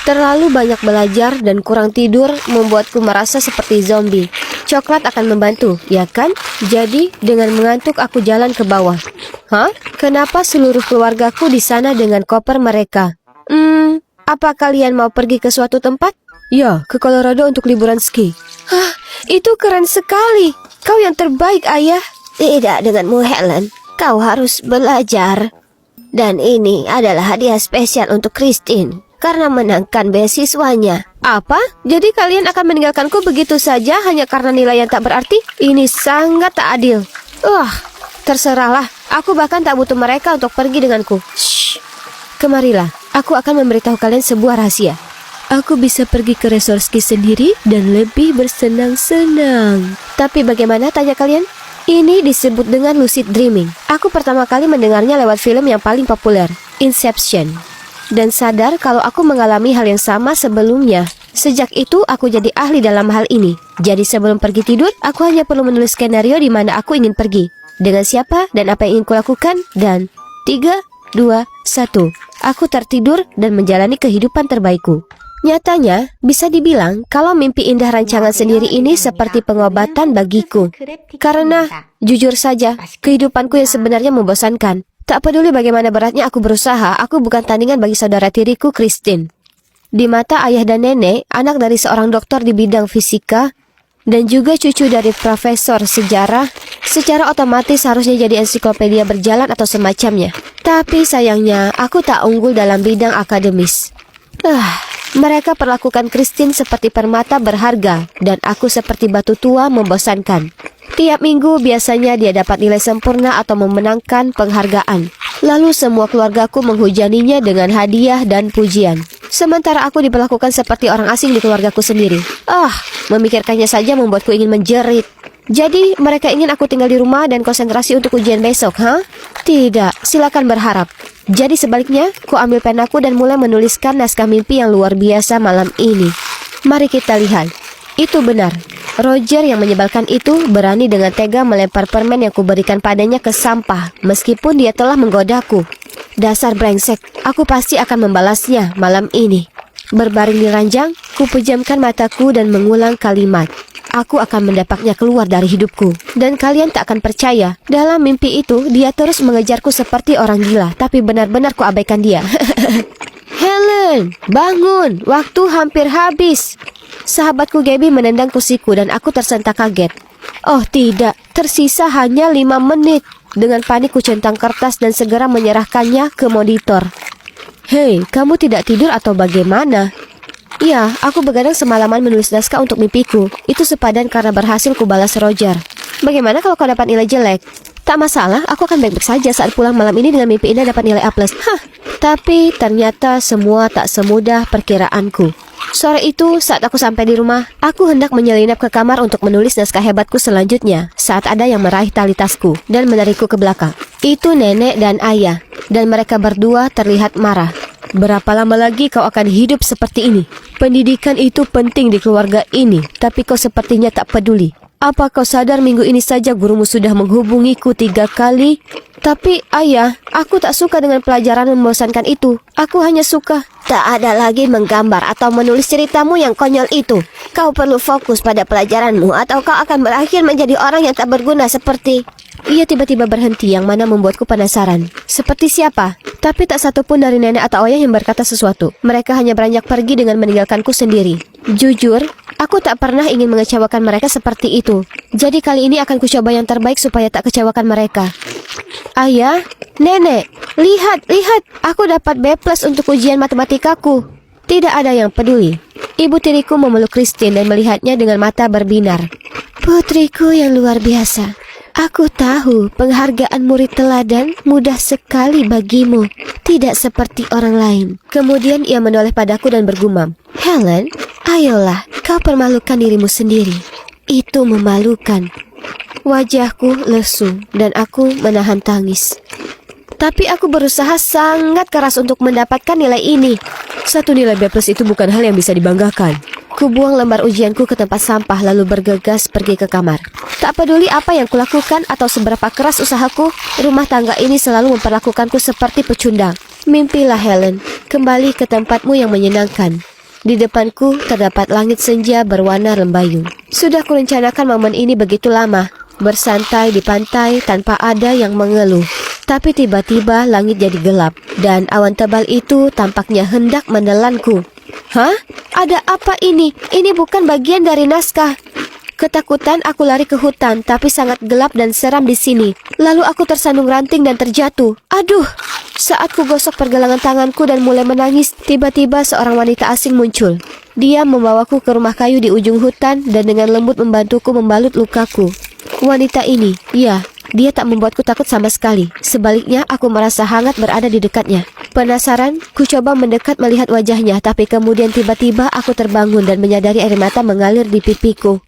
Terlalu banyak belajar dan kurang tidur membuatku merasa seperti zombie. Coklat akan membantu, ya kan? Jadi, dengan mengantuk aku jalan ke bawah. Hah? Kenapa seluruh keluargaku di sana dengan koper mereka? Apa kalian mau pergi ke suatu tempat? Ya, ke Colorado untuk liburan ski. Hah, itu keren sekali. Kau yang terbaik, Ayah. Tidak denganmu, Helen. Kau harus belajar. Dan ini adalah hadiah spesial untuk Christine karena menangkan beasiswanya. Apa? Jadi kalian akan meninggalkanku begitu saja hanya karena nilai yang tak berarti? Ini sangat tak adil. Terserahlah. Aku bahkan tak butuh mereka untuk pergi denganku. Shh. Kemarilah. Aku akan memberitahu kalian sebuah rahasia. Aku bisa pergi ke resort ski sendiri dan lebih bersenang-senang. Tapi bagaimana, tanya kalian? Ini disebut dengan lucid dreaming. Aku pertama kali mendengarnya lewat film yang paling populer, Inception. Dan sadar kalau aku mengalami hal yang sama sebelumnya. Sejak itu aku jadi ahli dalam hal ini. Jadi sebelum pergi tidur, aku hanya perlu menulis skenario di mana aku ingin pergi, dengan siapa dan apa yang ingin kulakukan. Dan 3, 2, 1, aku tertidur dan menjalani kehidupan terbaikku. Nyatanya, bisa dibilang kalau mimpi indah rancangan sendiri ini seperti pengobatan bagiku. Karena, jujur saja, kehidupanku yang sebenarnya membosankan. Tak peduli bagaimana beratnya aku berusaha, aku bukan tandingan bagi saudara tiriku, Christine. Di mata ayah dan nenek, anak dari seorang dokter di bidang fisika, dan juga cucu dari profesor sejarah, secara otomatis harusnya jadi ensiklopedia berjalan atau semacamnya. Tapi sayangnya, aku tak unggul dalam bidang akademis. Mereka perlakukan Christine seperti permata berharga, dan aku seperti batu tua membosankan. Tiap minggu biasanya dia dapat nilai sempurna atau memenangkan penghargaan. Lalu semua keluargaku menghujaninya dengan hadiah dan pujian. Sementara aku diperlakukan seperti orang asing di keluargaku sendiri. Memikirkannya saja membuatku ingin menjerit. Jadi mereka ingin aku tinggal di rumah dan konsentrasi untuk ujian besok, Tidak, silakan berharap. Jadi sebaliknya, ku ambil penaku dan mulai menuliskan naskah mimpi yang luar biasa malam ini. Mari kita lihat. Itu benar. Roger yang menyebalkan itu berani dengan tega melempar permen yang kuberikan padanya ke sampah, meskipun dia telah menggodaku. Dasar brengsek, aku pasti akan membalasnya malam ini. Berbaring di ranjang, ku pejamkan mataku dan mengulang kalimat. Aku akan mendapatnya keluar dari hidupku. Dan kalian tak akan percaya, dalam mimpi itu dia terus mengejarku seperti orang gila, tapi benar-benar ku abaikan dia. Helen, bangun, waktu hampir habis. Sahabatku Gabby menendang kursiku dan aku tersentak kaget. Oh tidak, tersisa hanya 5 menit. Dengan panik ku centang kertas dan segera menyerahkannya ke monitor. Hei, kamu tidak tidur atau bagaimana? Ya, aku begadang semalaman menulis naskah untuk mimpiku. Itu sepadan karena berhasil kubalas Roger. Bagaimana kalau kau dapat nilai jelek? Tak masalah, aku akan baik-baik saja saat pulang malam ini dengan mimpi indah dapat nilai A+. Tapi ternyata semua tak semudah perkiraanku. Sore itu, saat aku sampai di rumah, aku hendak menyelinap ke kamar untuk menulis naskah hebatku selanjutnya, saat ada yang meraih tali tasku dan menarikku ke belakang. Itu nenek dan ayah, dan mereka berdua terlihat marah. Berapa lama lagi kau akan hidup seperti ini? Pendidikan itu penting di keluarga ini, tapi kau sepertinya tak peduli. Apa kau sadar minggu ini saja gurumu sudah menghubungiku 3 kali? Tapi ayah, aku tak suka dengan pelajaran membosankan itu. Aku hanya suka. Tak ada lagi menggambar atau menulis ceritamu yang konyol itu. Kau perlu fokus pada pelajaranmu atau kau akan berakhir menjadi orang yang tak berguna seperti... Ia tiba-tiba berhenti, yang mana membuatku penasaran. Seperti siapa? Tapi tak satu pun dari nenek atau ayah yang berkata sesuatu. Mereka hanya beranjak pergi dengan meninggalkanku sendiri. Jujur, aku tak pernah ingin mengecewakan mereka seperti itu. Jadi kali ini akan kucoba yang terbaik supaya tak kecewakan mereka. Ayah, nenek, lihat, aku dapat B+ untuk ujian matematikaku. Tidak ada yang peduli. Ibu tiriku memeluk Christine dan melihatnya dengan mata berbinar. Putriku yang luar biasa. Aku tahu penghargaan murid teladan mudah sekali bagimu, tidak seperti orang lain. Kemudian ia menoleh padaku dan bergumam, Helen, ayolah, kau permalukan dirimu sendiri. Itu memalukan. Wajahku lesu dan aku menahan tangis. Tapi aku berusaha sangat keras untuk mendapatkan nilai ini. Satu nilai B+ itu bukan hal yang bisa dibanggakan. Kubuang lembar ujianku ke tempat sampah lalu bergegas pergi ke kamar. Tak peduli apa yang kulakukan atau seberapa keras usahaku, rumah tangga ini selalu memperlakukanku seperti pecundang. Mimpilah Helen, kembali ke tempatmu yang menyenangkan. Di depanku terdapat langit senja berwarna lembayung. Sudah kurencanakan momen ini begitu lama, bersantai di pantai tanpa ada yang mengeluh. Tapi tiba-tiba langit jadi gelap, dan awan tebal itu tampaknya hendak menelanku. Hah? Ada apa ini? Ini bukan bagian dari naskah. Ketakutan aku lari ke hutan, tapi sangat gelap dan seram di sini. Lalu aku tersandung ranting dan terjatuh. Aduh! Saat ku gosok pergelangan tanganku dan mulai menangis, tiba-tiba seorang wanita asing muncul. Dia membawaku ke rumah kayu di ujung hutan dan dengan lembut membantuku membalut lukaku. Wanita ini, ya, dia tak membuatku takut sama sekali. Sebaliknya, aku merasa hangat berada di dekatnya. Penasaran, ku coba mendekat melihat wajahnya, tapi kemudian tiba-tiba aku terbangun dan menyadari air mata mengalir di pipiku.